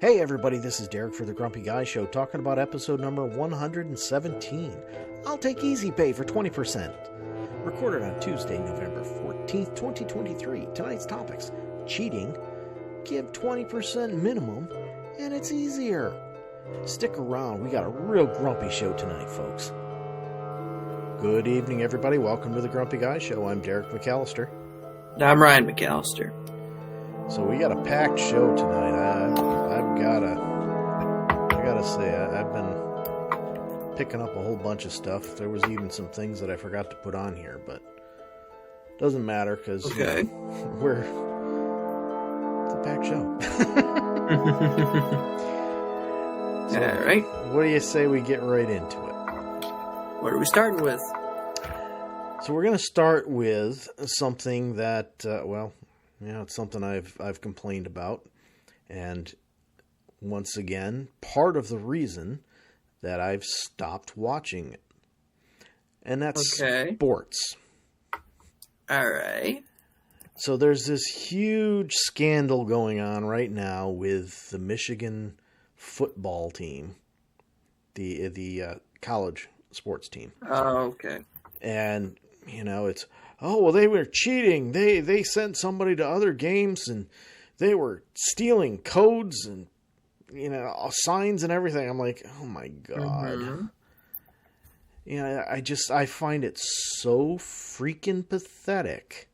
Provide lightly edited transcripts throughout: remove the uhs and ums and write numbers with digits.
Hey everybody, this is Derek for the Grumpy Guy Show, talking about episode number 117. I'll take Easy Pay for 20%. Recorded on Tuesday, November 14th, 2023. Tonight's topics: cheating, give 20% minimum, and it's easier. Stick around, we got a real grumpy show tonight, folks. Good evening, everybody. Welcome to the Grumpy Guy Show. I'm Derek McAllister. I'm Ryan McAllister. So we got a packed show tonight. I gotta say, I've been picking up a whole bunch of stuff. There was even some things that I forgot to put on here, but doesn't matter because it's a packed show. So, all right. What do you say we get right into it? What are we starting with? So we're going to start with something that, it's something I've complained about, and once again, part of the reason that I've stopped watching it, and that's sports. All right. So there's this huge scandal going on right now with the Michigan football team, the college sports team. Oh, okay. And it's, they were cheating. They sent somebody to other games and they were stealing codes and signs and everything. I'm like, oh my God. Mm-hmm. I find it so freaking pathetic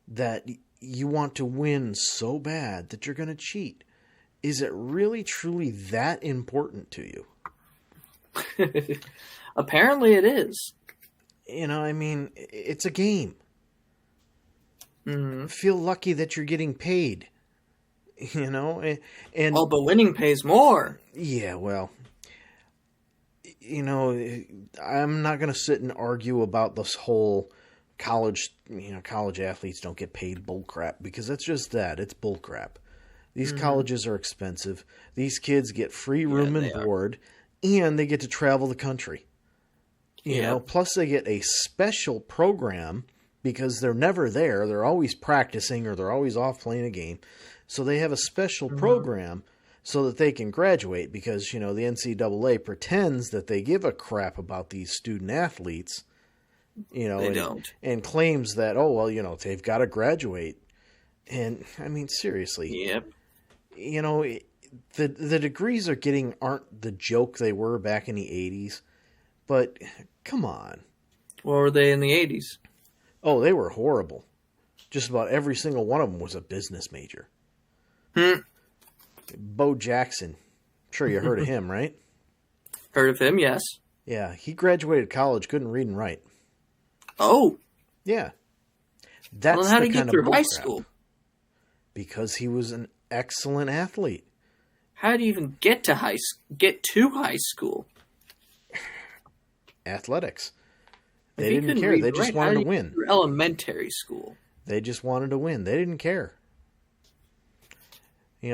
that you want to win so bad that you're going to cheat. Is it really truly that important to you? Apparently it is. It's a game. Mm-hmm. Feel lucky that you're getting paid. And but winning pays more. Yeah, well, I'm not going to sit and argue about this whole college athletes don't get paid bullcrap, because it's just that. It's bullcrap. These colleges are expensive. These kids get free room and board, and they get to travel the country. Plus they get a special program because they're never there. They're always practicing or they're always off playing a game. So they have a special program so that they can graduate, because, the NCAA pretends that they give a crap about these student athletes, they don't. And claims that, they've got to graduate. And, seriously. Yep. The degrees aren't the joke they were back in the 80s, but come on. What were they in the 80s? Oh, they were horrible. Just about every single one of them was a business major. Bo Jackson. I'm sure you heard of him, right? Heard of him, yes. Yeah, he graduated college, couldn't read and write. Oh. Yeah. That's well, how the did he kind get of through high school? Because he was an excellent athlete. How do you even get to high school? Athletics. They didn't care. They just wanted to win. Elementary school. They just wanted to win. They didn't care. He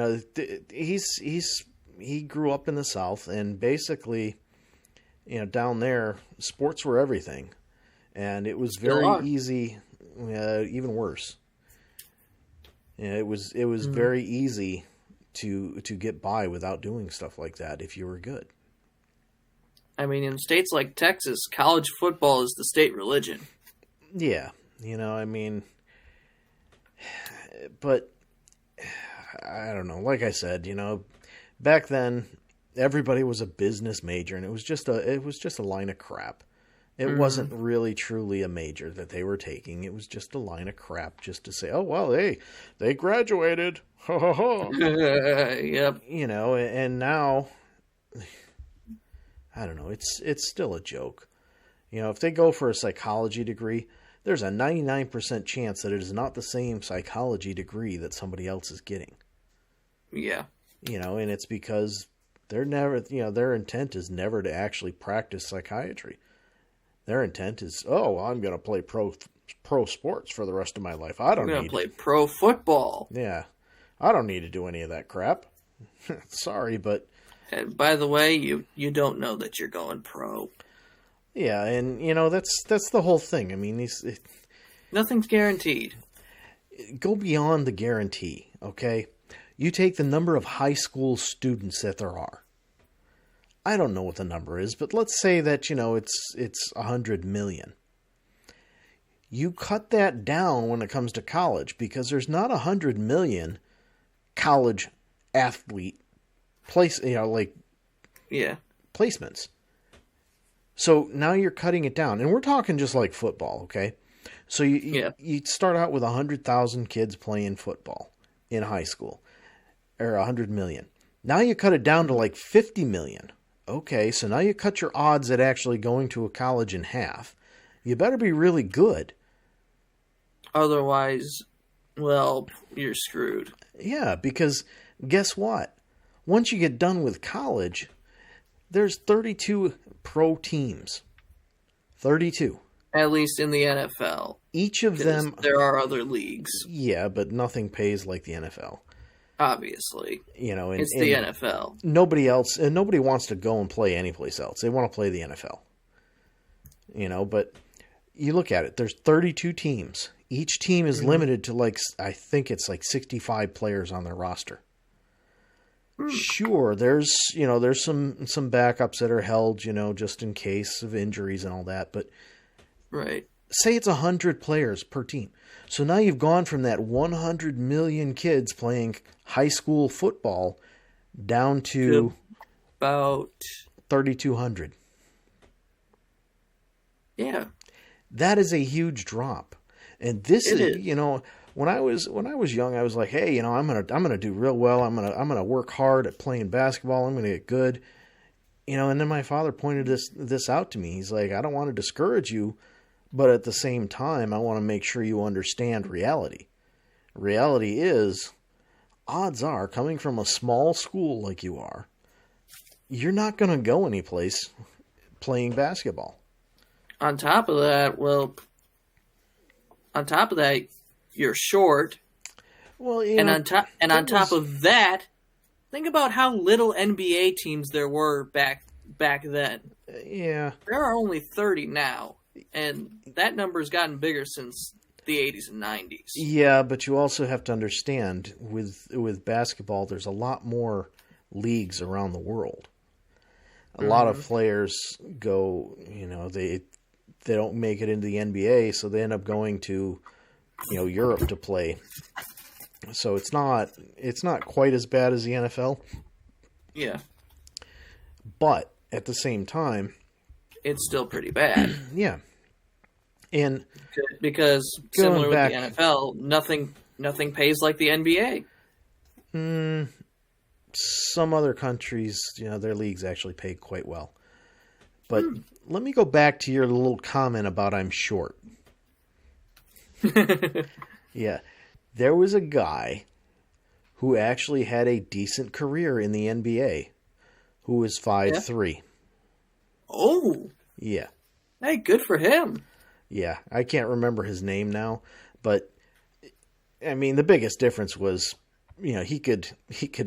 grew up in the South, and basically, down there, sports were everything, and it was very easy. Even worse. It was very easy to get by without doing stuff like that if you were good. In states like Texas, college football is the state religion. Yeah, but I don't know. Like I said, back then everybody was a business major, and it was just a line of crap. It wasn't really truly a major that they were taking. It was just a line of crap just to say, oh, well, they graduated. Ha, ha, ha. Yep. And now, I don't know, it's still a joke. If they go for a psychology degree, there's a 99% chance that it is not the same psychology degree that somebody else is getting. Yeah. And it's because their intent is never to actually practice psychiatry. Their intent is, I'm going to play pro sports for the rest of my life. I'm going to play pro football. Yeah. I don't need to do any of that crap. Sorry, but... And by the way, you don't know that you're going pro. Yeah, and, that's the whole thing. Nothing's guaranteed. Go beyond the guarantee, okay? You take the number of high school students that there are. I don't know what the number is, but let's say that, it's 100 million. You cut that down when it comes to college because there's not 100 million college athlete placements. So now you're cutting it down, and we're talking just like football, okay? So you start out with 100,000 kids playing football in high school, or 100 million. Now you cut it down to like 50 million. Okay, so now you cut your odds at actually going to a college in half. You better be really good. Otherwise, well, you're screwed. Yeah, because guess what? Once you get done with college, there's 32 pro teams. 32. At least in the NFL. Each of them... There are other leagues. Yeah, but nothing pays like the NFL. Obviously. It's the NFL. Nobody wants to go and play anyplace else. They want to play the NFL. But you look at it. There's 32 teams. Each team is limited to I think it's 65 players on their roster. Sure, there's some backups that are held, just in case of injuries and all that. But right. Say it's 100 players per team. So now you've gone from that 100 million kids playing high school football down to about 3,200. Yeah. That is a huge drop. And this is, when I was young, I was like, hey, I'm gonna do real well. I'm gonna work hard at playing basketball. I'm gonna get good. And then my father pointed this out to me. He's like, I don't want to discourage you, but at the same time, I want to make sure you understand reality. Reality is, odds are, coming from a small school like you are, you're not going to go anyplace playing basketball. On top of that, you're short. Well, on top of that, think about how little NBA teams there were back then. Yeah. There are only 30 now, and that number's gotten bigger since the 80s and 90s. Yeah, but you also have to understand, with basketball, there's a lot more leagues around the world. A lot of players go, they don't make it into the NBA, so they end up going to, Europe to play. So it's not quite as bad as the NFL. Yeah. But at the same time, it's still pretty bad. Yeah. And because similar with the NFL, nothing pays like the NBA. Some other countries, their leagues actually pay quite well. But let me go back to your little comment about I'm short. Yeah. There was a guy who actually had a decent career in the NBA who was 5'3". Oh. Yeah. Hey, good for him. Yeah. I can't remember his name now, but I mean, the biggest difference was, he could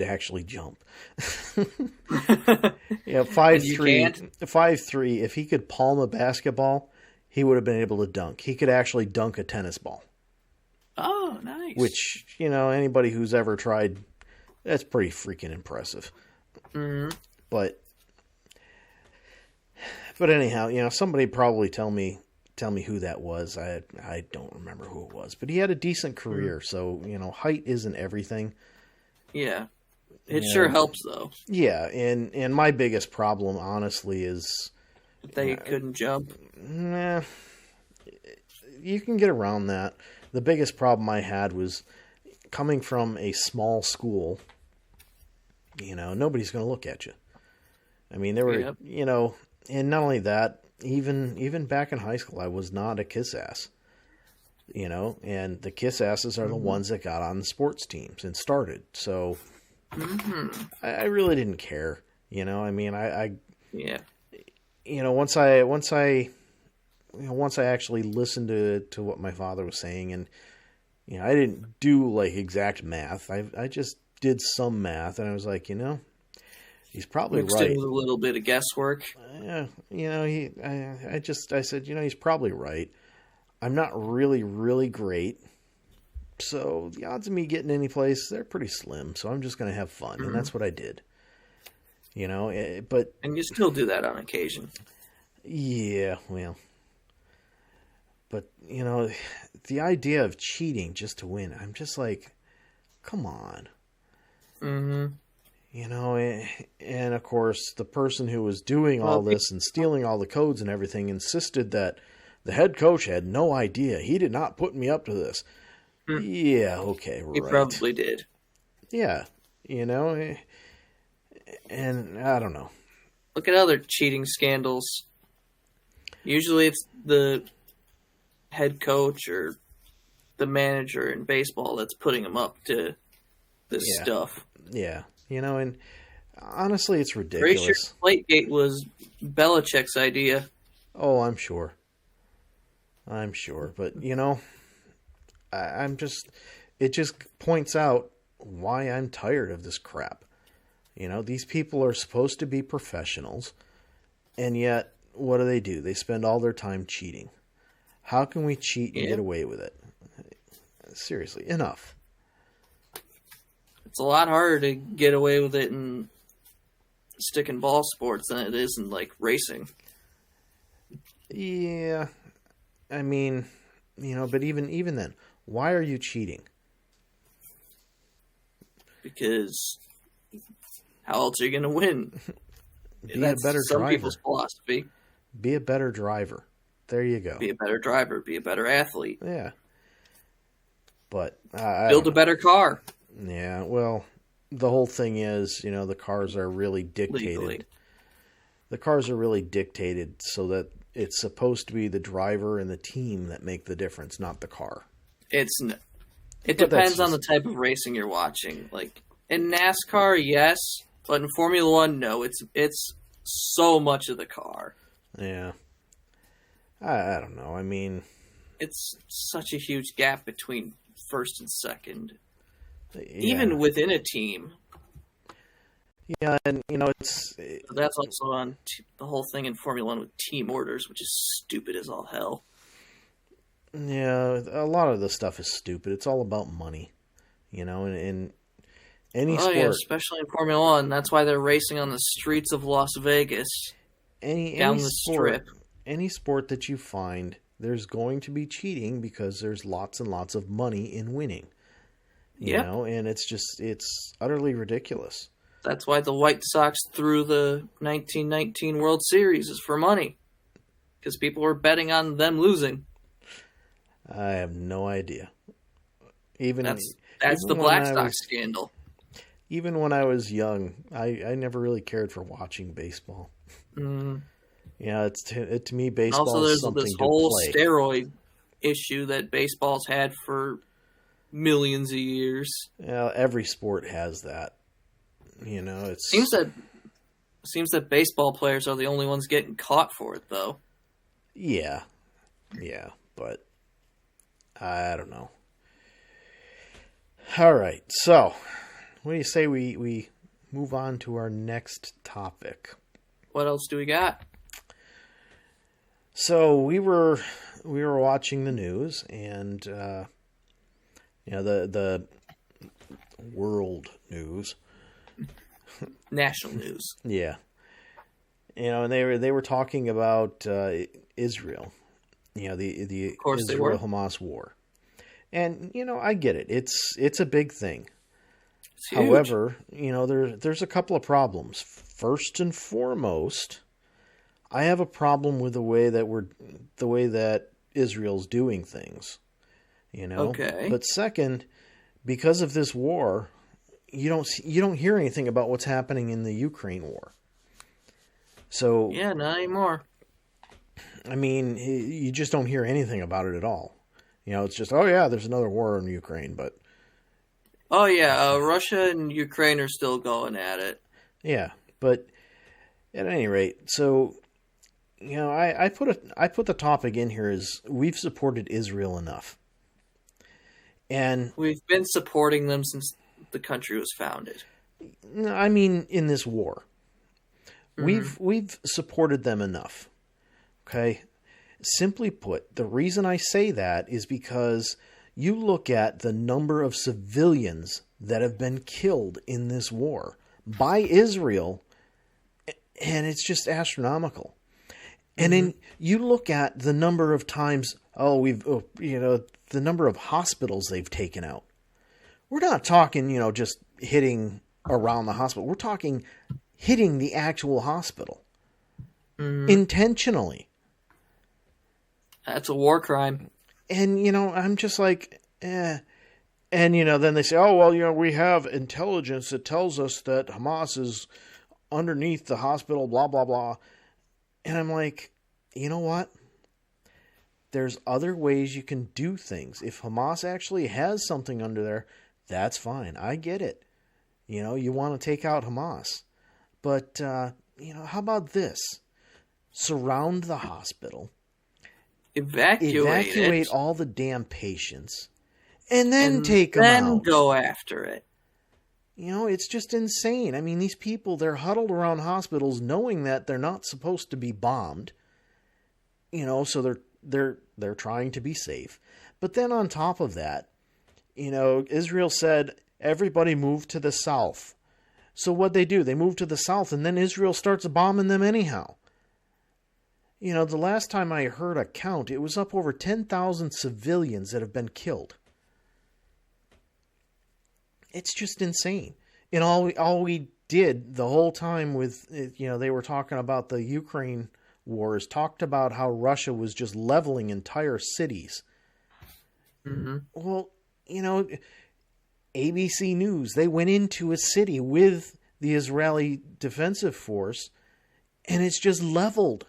actually jump. 5'3", if he could palm a basketball, he would have been able to dunk. He could actually dunk a tennis ball. Oh, nice. Which, anybody who's ever tried, that's pretty freaking impressive. Mm-hmm. But anyhow, somebody probably tell me who that was. I don't remember who it was, but he had a decent career. So, height isn't everything. Yeah. It sure helps though. Yeah. And my biggest problem, honestly, is they couldn't jump. Nah, you can get around that. The biggest problem I had was coming from a small school. Nobody's going to look at you. I mean, there were, and not only that, even back in high school, I was not a kiss ass. And the kiss asses are the ones that got on the sports teams and started. So I really didn't care. I mean, once I actually listened to what my father was saying, and I didn't do exact math. I just did some math, and I was like, he's probably mixed right. in with a little bit of guesswork. Yeah, I said, he's probably right. I'm not really, really great, So the odds of me getting any place, they're pretty slim. So I'm just going to have fun. And that's what I did. But... And you still do that on occasion. Yeah, well... But, the idea of cheating just to win, I'm just like, come on. Mm-hmm. And of course, the person who was doing all this and stealing all the codes and everything insisted that the head coach had no idea. He did not put me up to this. Yeah, okay, right. He probably did. Yeah, and I don't know. Look at other cheating scandals. Usually it's the head coach or the manager in baseball that's putting them up to this stuff. Yeah, and honestly, it's ridiculous. Pretty sure Deflategate was Belichick's idea. Oh, I'm sure. But, it just points out why I'm tired of this crap. These people are supposed to be professionals, and yet, what do? They spend all their time cheating. How can we cheat and get away with it? Seriously, enough. It's a lot harder to get away with it in stick and ball sports than it is in, racing. Yeah. I mean, but even then, why are you cheating? Because how else are you going to win? That's a better some driver. People's philosophy. Be a better driver. There you go. Be a better driver. Be a better athlete. Yeah. But build a better car. Yeah, well, the whole thing is, the cars are really dictated. Legally. The cars are really dictated so that it's supposed to be the driver and the team that make the difference, not the car. It depends on the type of racing you're watching. Like in NASCAR, yes, but in Formula One, no. It's so much of the car. Yeah. I don't know. I mean, it's such a huge gap between first and second. Yeah. Even within a team. Yeah, and it's... That's also on the whole thing in Formula One with team orders, which is stupid as all hell. Yeah, a lot of the stuff is stupid. It's all about money, in any sport. Yeah, especially in Formula One. That's why they're racing on the streets of Las Vegas. Down the strip. Any sport that you find, there's going to be cheating because there's lots and lots of money in winning. You know, and it's utterly ridiculous. That's why the White Sox threw the 1919 World Series is for money. Because people were betting on them losing. I have no idea. That's the Blackstock scandal. Even when I was young, I never really cared for watching baseball. Mm. Yeah, to me, baseball also, is something to play. Also, there's this whole steroid issue that baseball's had for millions of years. Yeah, every sport has that. It seems that baseball players are the only ones getting caught for it, though. Yeah, but I don't know. All right, so what do you say we move on to our next topic? What else do we got? So we were watching the news, and the world news, national news. Yeah, and they were talking about Israel. The Israel-Hamas war, and I get it. It's a big thing. However, there's a couple of problems. First and foremost, I have a problem with the way that Israel's doing things. Okay. But second, because of this war, you don't hear anything about what's happening in the Ukraine war. So yeah, not anymore. I mean, you just don't hear anything about it at all. It's just, oh yeah, there's another war in Ukraine, but oh yeah, Russia and Ukraine are still going at it. Yeah, but at any rate, so I put the topic in here as we've supported Israel enough, and we've been supporting them since the country was founded. I mean, in this war, we've supported them enough. Okay, simply put, the reason I say that is because you look at the number of civilians that have been killed in this war by Israel, and it's just astronomical. And then you look at the number of times, the number of hospitals they've taken out. We're not talking, just hitting around the hospital. We're talking hitting the actual hospital intentionally. That's a war crime. And, I'm just like, eh. And, then they say, oh, well, we have intelligence that tells us that Hamas is underneath the hospital, blah, blah, blah. And I'm like, you know what? There's other ways you can do things. If Hamas actually has something under there, that's fine. I get it. You want to take out Hamas. But, how about this? Surround the hospital. Evacuate all the damn patients. And then take them out. Then go after it. It's just insane. I mean, these people, they're huddled around hospitals knowing that they're not supposed to be bombed. So they're trying to be safe. But then on top of that, Israel said, everybody move to the south. So what they do, they move to the south, and then Israel starts bombing them anyhow. The last time I heard a count, it was up over 10,000 civilians that have been killed. It's just insane. And all we did the whole time with, they were talking about the Ukraine wars, talked about how Russia was just leveling entire cities. Mm-hmm. Well, ABC News, they went into a city with the Israeli defensive force, and it's just leveled.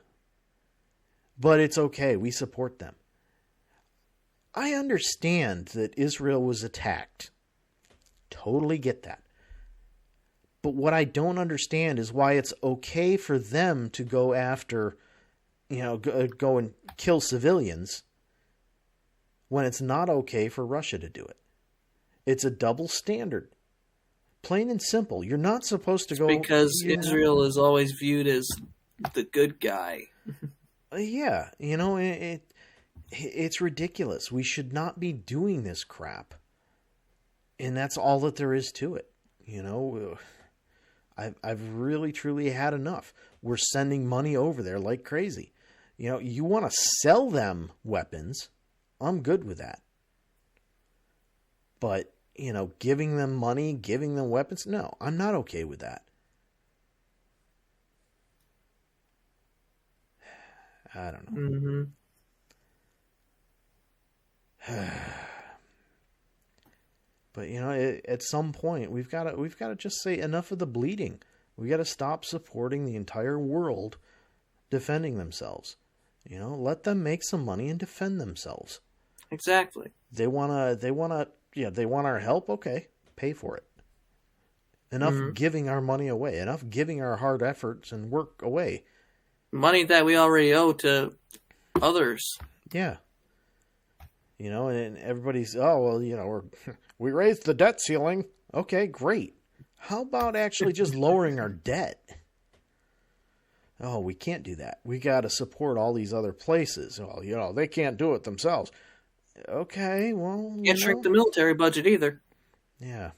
But it's okay. We support them. I understand that Israel was attacked. Totally get that. But what I don't understand is why it's okay for them to go after, go and kill civilians when it's not okay for Russia to do it. It's a double standard. Plain and simple. You're not supposed to go... Because Israel is always viewed as the good guy. Yeah, it's ridiculous. We should not be doing this crap. And that's all that there is to it. I've really, truly had enough. We're sending money over there like crazy. You want to sell them weapons, I'm good with that. But, giving them money, giving them weapons, no, I'm not okay with that. I don't know. Mm-hmm. But at some point we've got to just say enough of the bleeding. We got to stop supporting the entire world defending themselves. Let them make some money and defend themselves. Exactly. They want our help. Okay, pay for it. Enough giving our money away. Enough giving our hard efforts and work away. Money that we already owe to others. Yeah. And everybody's, we raised the debt ceiling. Okay, great. How about actually just lowering our debt? Oh, we can't do that. We got to support all these other places. Well, they can't do it themselves. Okay, well, Can't shrink the military budget either. Yeah.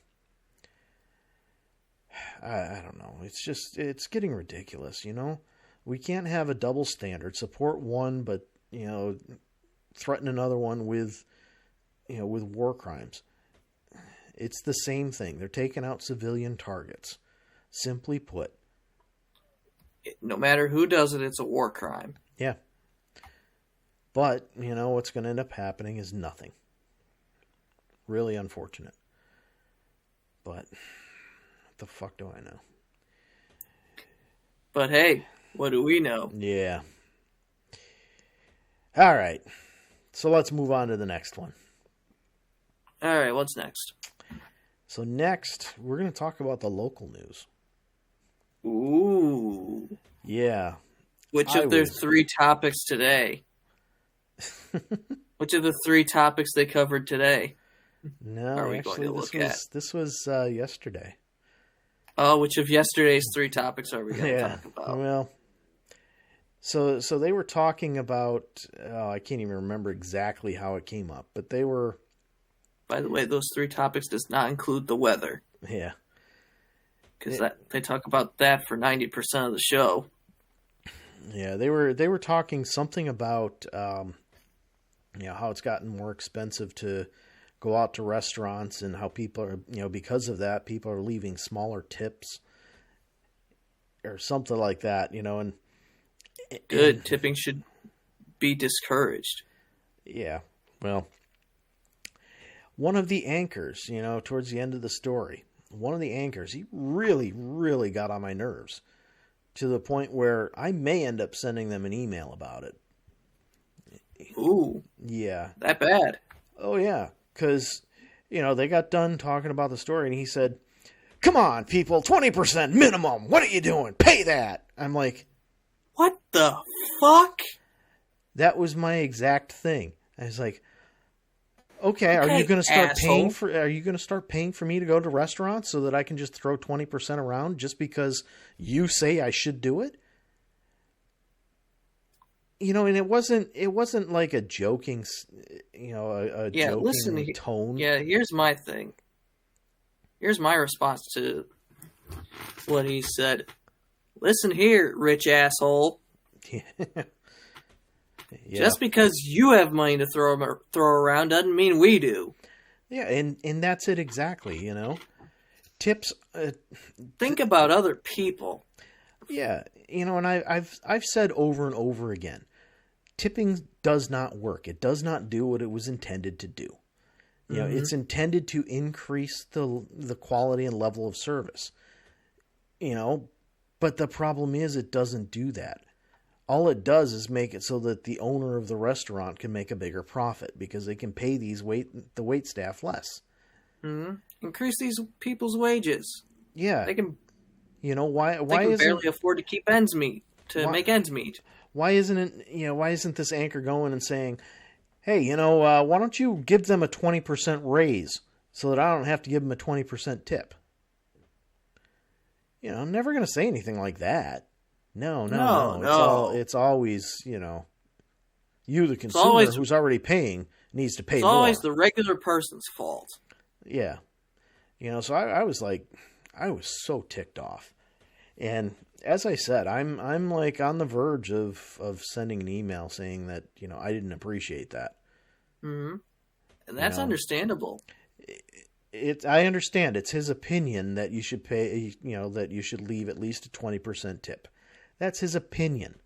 I don't know. It's getting ridiculous, We can't have a double standard. Support one, but, threaten another one with war crimes. It's the same thing. They're taking out civilian targets. Simply put. No matter who does it, it's a war crime. Yeah. But, what's going to end up happening is nothing. Really unfortunate. But, what the fuck do I know? But hey, what do we know? Yeah. All right. So let's move on to the next one. All right, what's next? So next, we're going to talk about the local news. Ooh. Yeah. Which of their three topics today? Which of the three topics they covered today? No, actually, this was yesterday. Oh, which of yesterday's three topics are we going to talk about? Well, so they were talking about, I can't even remember exactly how it came up, but they were By the way, those 3 topics does not include the weather. Yeah. Because they talk about that for 90% of the show. Yeah, they were talking something about how it's gotten more expensive to go out to restaurants, and how people are, because of that, people are leaving smaller tips or something like that, and Good. Tipping should be discouraged. Yeah. Well, one of the anchors, towards the end of the story, he really, really got on my nerves to the point where I may end up sending them an email about it. Ooh. Yeah. That bad? Oh, yeah. Because, they got done talking about the story, and he said, "Come on, people, 20% minimum. What are you doing? Pay that." I'm like, what the fuck? That was my exact thing. I was like, okay, are you going to start paying for? Are you going to start paying for me to go to restaurants so that I can just throw 20% around just because you say I should do it? And it wasn't like a joking, joking tone. Yeah, here's my thing. Here's my response to what he said. Listen here, rich asshole. Yeah. Just because you have money to throw around doesn't mean we do. Yeah, and that's it exactly, Tips. Think about other people. Yeah, and I've said over and over again, tipping does not work. It does not do what it was intended to do. It's intended to increase the quality and level of service. But the problem is it doesn't do that. All it does is make it so that the owner of the restaurant can make a bigger profit because they can pay the wait staff less. Mm-hmm. Increase these people's wages. Yeah, they can. Why? They can barely afford to keep make ends meet. Why isn't it? Why isn't this anchor going and saying, "Hey, why don't you give them a 20% raise so that I don't have to give them a 20% tip?" I'm never going to say anything like that. No. It's always, you, the consumer, who's already paying, needs to pay more. It's always the regular person's fault. Yeah. So I was like, I was so ticked off. And as I said, I'm like on the verge of sending an email saying that, I didn't appreciate that. Mm-hmm. And that's understandable. I understand. It's his opinion that you should pay, that you should leave at least a 20% tip. That's his opinion.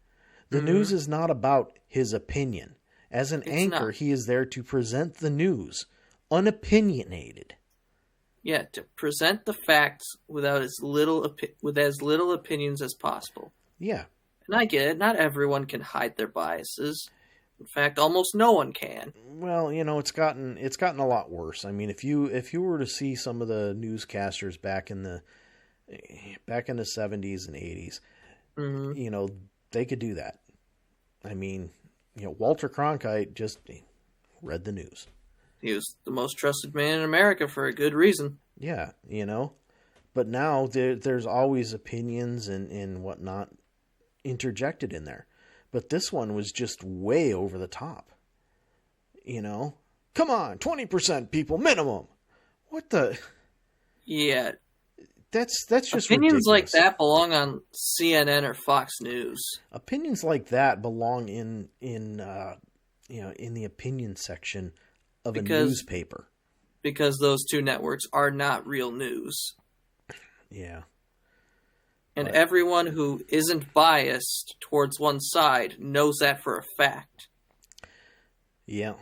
The news is not about his opinion. As an anchor, he is there to present the news, unopinionated. Yeah, to present the facts with as little opinions as possible. Yeah. And I get it. Not everyone can hide their biases. In fact, almost no one can. Well, it's gotten a lot worse. I mean, if you were to see some of the newscasters back in the 70s and 80s, they could do that. I mean, Walter Cronkite just read the news. He was the most trusted man in America for a good reason. Yeah, but now there's always opinions and whatnot interjected in there. But this one was just way over the top. Come on, 20% people minimum. What the? Yeah. That's just opinions ridiculous. Like that belong on CNN or Fox News. Opinions like that belong in the opinion section of a newspaper. Because those two networks are not real news. Yeah. And everyone who isn't biased towards one side knows that for a fact. Yeah.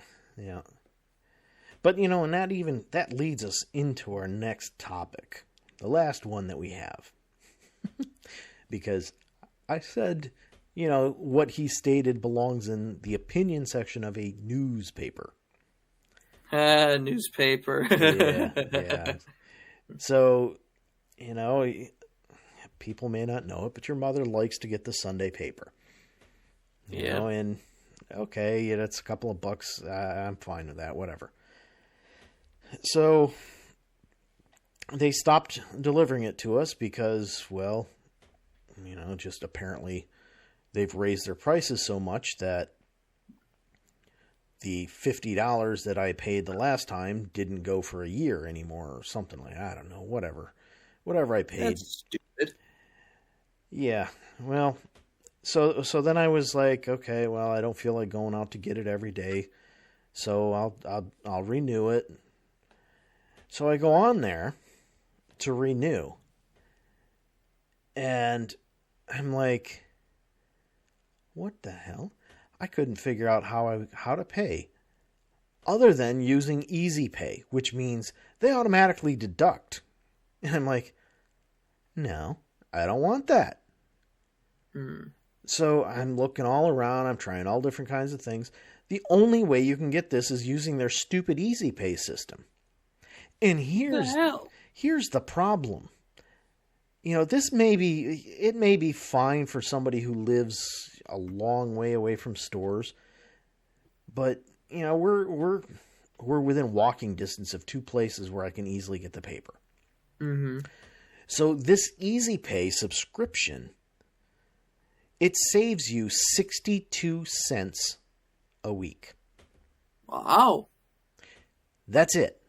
But, and that leads us into our next topic. The last one that we have. Because I said, what he stated belongs in the opinion section of a newspaper. Newspaper. Yeah. So, people may not know it, but your mother likes to get the Sunday paper. You know, and okay, that's a couple of bucks. I'm fine with that, whatever. So they stopped delivering it to us because, well, just apparently they've raised their prices so much that the $50 that I paid the last time didn't go for a year anymore or something like that. I don't know, whatever I paid. That's stupid. Yeah, well, so then I was like, okay, well, I don't feel like going out to get it every day, so I'll renew it. So I go on there to renew, and I'm like, what the hell? I couldn't figure out how to pay other than using Easy Pay, which means they automatically deduct. And I'm like, no, I don't want that. So I'm looking all around. I'm trying all different kinds of things. The only way you can get this is using their stupid Easy Pay system. And here's the problem. You know, it may be fine for somebody who lives a long way away from stores, but you know, we're within walking distance of two places where I can easily get the paper. Mm-hmm. So this Easy Pay subscription, it saves you 62 cents a week. Wow. That's it.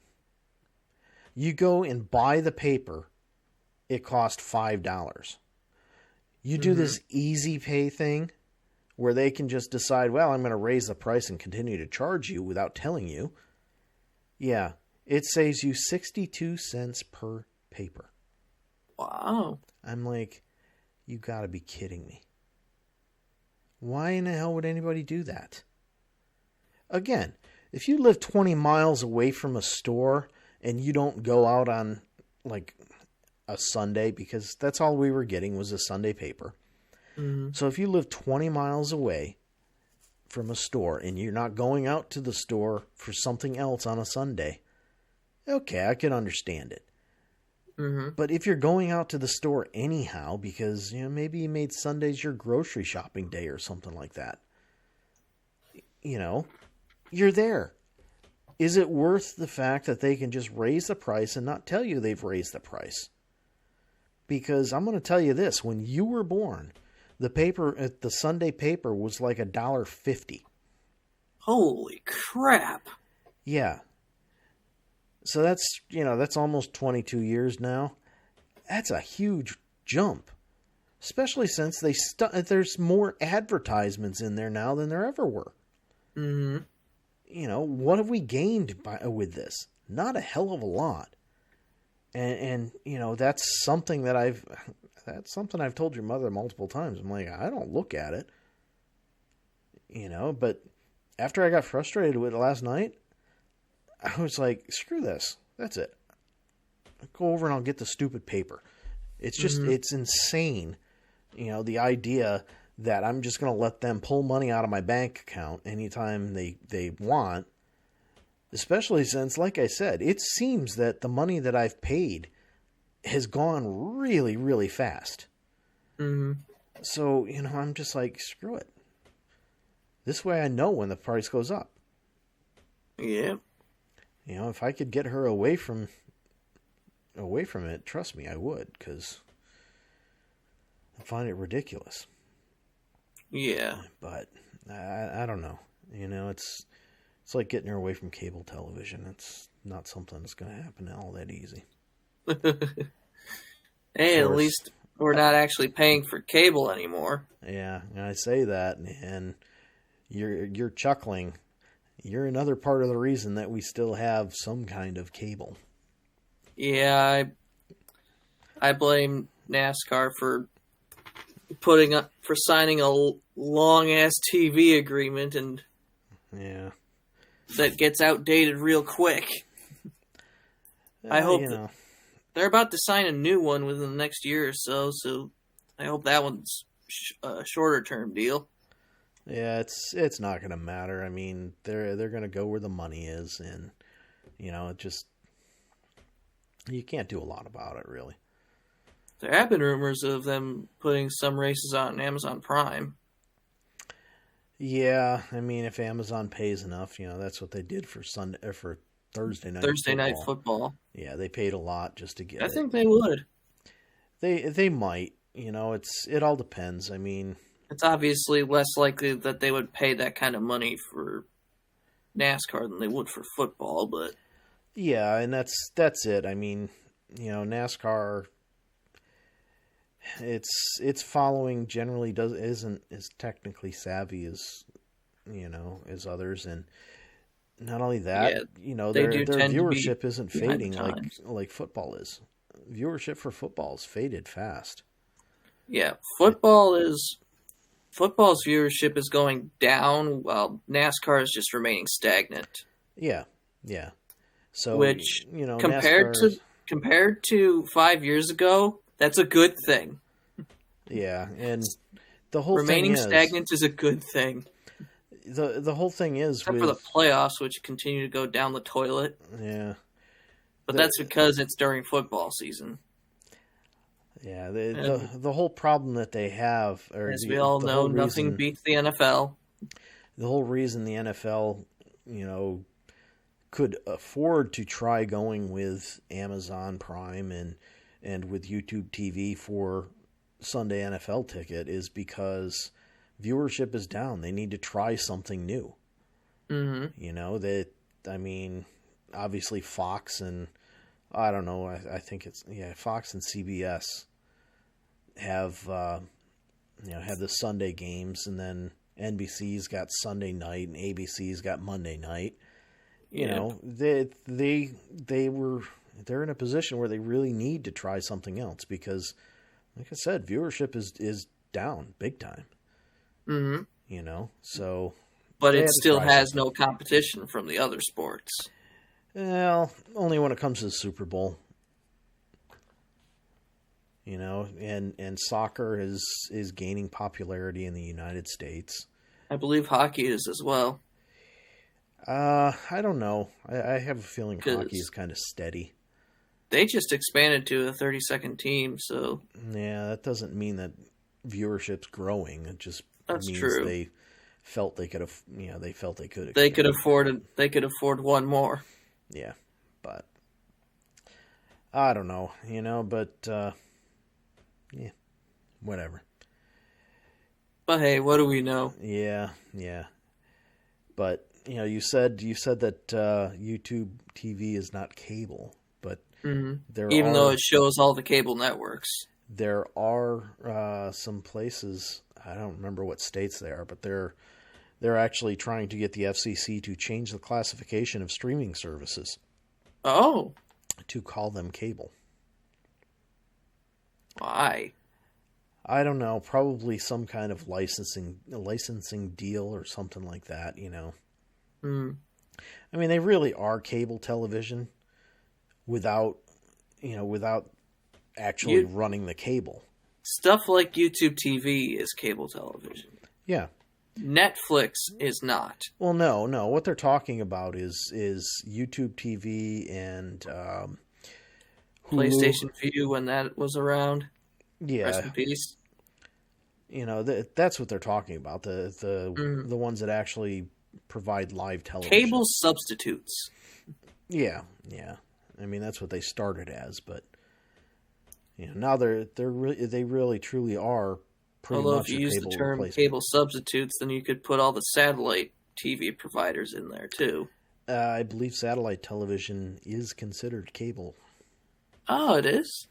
You go and buy the paper, it costs $5. You do this Easy Pay thing where they can just decide, well, I'm going to raise the price and continue to charge you without telling you. Yeah, it saves you 62 cents per paper. Wow. I'm like, you got to be kidding me. Why in the hell would anybody do that? Again, if you live 20 miles away from a store and you don't go out on like a Sunday, because that's all we were getting was a Sunday paper. So if you live 20 miles away from a store and you're not going out to the store for something else on a Sunday, okay, I can understand it. But if you're going out to the store anyhow, because you know maybe you made Sundays your grocery shopping day or something like that, you know, you're there. Is it worth the fact that they can just raise the price and not tell you they've raised the price? Because I'm going to tell you this: when you were born, the Sunday paper was like $1.50. Holy crap! Yeah. So that's almost 22 years now. That's a huge jump, especially since there's more advertisements in there now than there ever were. You know, what have we gained with this? Not a hell of a lot. And you know, that's something I've told your mother multiple times. I'm like, I don't look at it. You know, but after I got frustrated with it last night, I was like, screw this. That's it. I'll go over and I'll get the stupid paper. It's just, it's insane. You know, the idea that I'm just going to let them pull money out of my bank account anytime they want. Especially since, like I said, it seems that the money that I've paid has gone really, really fast. So, you know, I'm just like, screw it. This way I know when the price goes up. Yeah. You know, if I could get her away from it, trust me, I would, because I find it ridiculous. Yeah. But I don't know. You know, it's like getting her away from cable television. It's not something that's going to happen all that easy. Hey, at least we're not actually paying for cable anymore. Yeah, and I say that, and you're chuckling. You're another part of the reason that we still have some kind of cable. Yeah, I blame NASCAR for signing a long ass TV agreement, and yeah, that gets outdated real quick. I hope they're about to sign a new one within the next year or so. So I hope that one's a shorter term deal. Yeah, it's not going to matter. I mean, they're going to go where the money is, and you know, you can't do a lot about it, really. There have been rumors of them putting some races on Amazon Prime. Yeah, I mean, if Amazon pays enough, you know, that's what they did for Thursday night football. Yeah, they paid a lot just to get it. I think they would. They might. You know, it all depends. I mean, it's obviously less likely that they would pay that kind of money for NASCAR than they would for football, but Yeah, and that's it. I mean, NASCAR, its following generally isn't as technically savvy as as others, and not only that, they their do tend to be viewership isn't behind the fading times. like football is. Viewership for football is faded fast. Yeah, football's viewership is going down while NASCAR is just remaining stagnant. Yeah, yeah. So Which NASCAR, compared to 5 years ago, that's a good thing. yeah, and the whole Remaining thing is, stagnant is a good thing. the whole thing is Except with for the playoffs, which continue to go down the toilet. yeah. But that's because it's during football season. Yeah, the whole problem that they have, or As we all know, nothing beats the NFL. The whole reason the NFL, could afford to try going with Amazon Prime and with YouTube TV for Sunday NFL Ticket is because viewership is down. They need to try something new. Mm-hmm. Obviously Fox and I don't know. I think it's Fox and CBS have have the Sunday games, and then NBC's got Sunday night and ABC's got Monday night. They're in a position where they really need to try something else because, like I said, viewership is down big time. Mm-hmm. So. But it still has no competition from the other sports. Well, only when it comes to the Super Bowl. And soccer is gaining popularity in the United States. I believe hockey is as well. I don't know. I have a feeling hockey is kind of steady. They just expanded to a 32nd team, so yeah, that doesn't mean that viewership's growing. It just means true. They felt they could have. They felt they could. They could afford one more. Yeah, but I don't know. But yeah, whatever. But hey, what do we know? Yeah. But you said that YouTube TV is not cable, but even though it shows all the cable networks, there are some places. I don't remember what states they are, but they're actually trying to get the FCC to change the classification of streaming services. Oh, to call them cable. Why? I don't know. Probably some kind of licensing deal or something like that. I mean, they really are cable television without actually running the cable. Stuff like YouTube TV is cable television. Yeah. Netflix is not. Well, no. What they're talking about is YouTube TV and PlayStation View when that was around. Yeah. Rest in peace. That's what they're talking about. The ones that actually provide live television. Cable substitutes. Yeah. I mean, that's what they started as, but now they really truly are pretty Although much if you use the term cable substitutes, then you could put all the satellite TV providers in there too. I believe satellite television is considered cable. Oh, it is?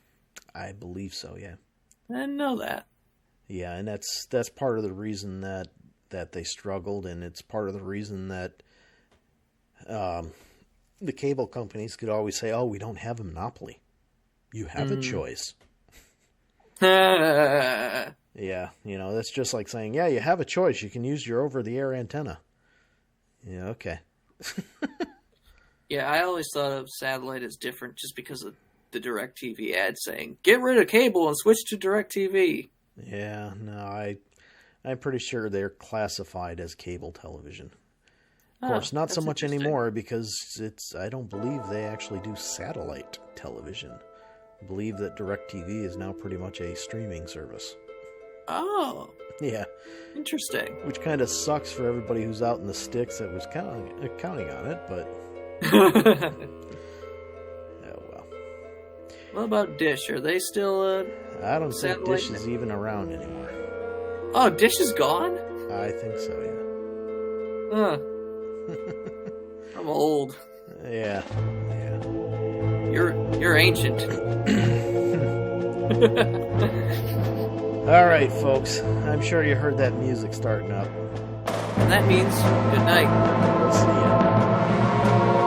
I believe so, yeah. I didn't know that. Yeah, and that's part of the reason that they struggled, and it's part of the reason that the cable companies could always say, "Oh, we don't have a monopoly. You have a choice." Yeah, that's just like saying, "Yeah, you have a choice. You can use your over-the-air antenna." Yeah, okay. Yeah, I always thought of satellite as different just because of the DirecTV ad saying, "Get rid of cable and switch to DirecTV." Yeah, no, I'm pretty sure they're classified as cable television. Of course, not so much anymore because I don't believe they actually do satellite television. I believe that DirecTV is now pretty much a streaming service. Oh. Yeah. Interesting. Which kind of sucks for everybody who's out in the sticks that was counting on it, but... Oh, well. What about Dish? Are they still I don't think Dish is even around anymore. Oh, Dish is gone? I think so, yeah. Huh. old. Yeah. You're ancient. All right, folks. I'm sure you heard that music starting up. And that means good night. We'll see you.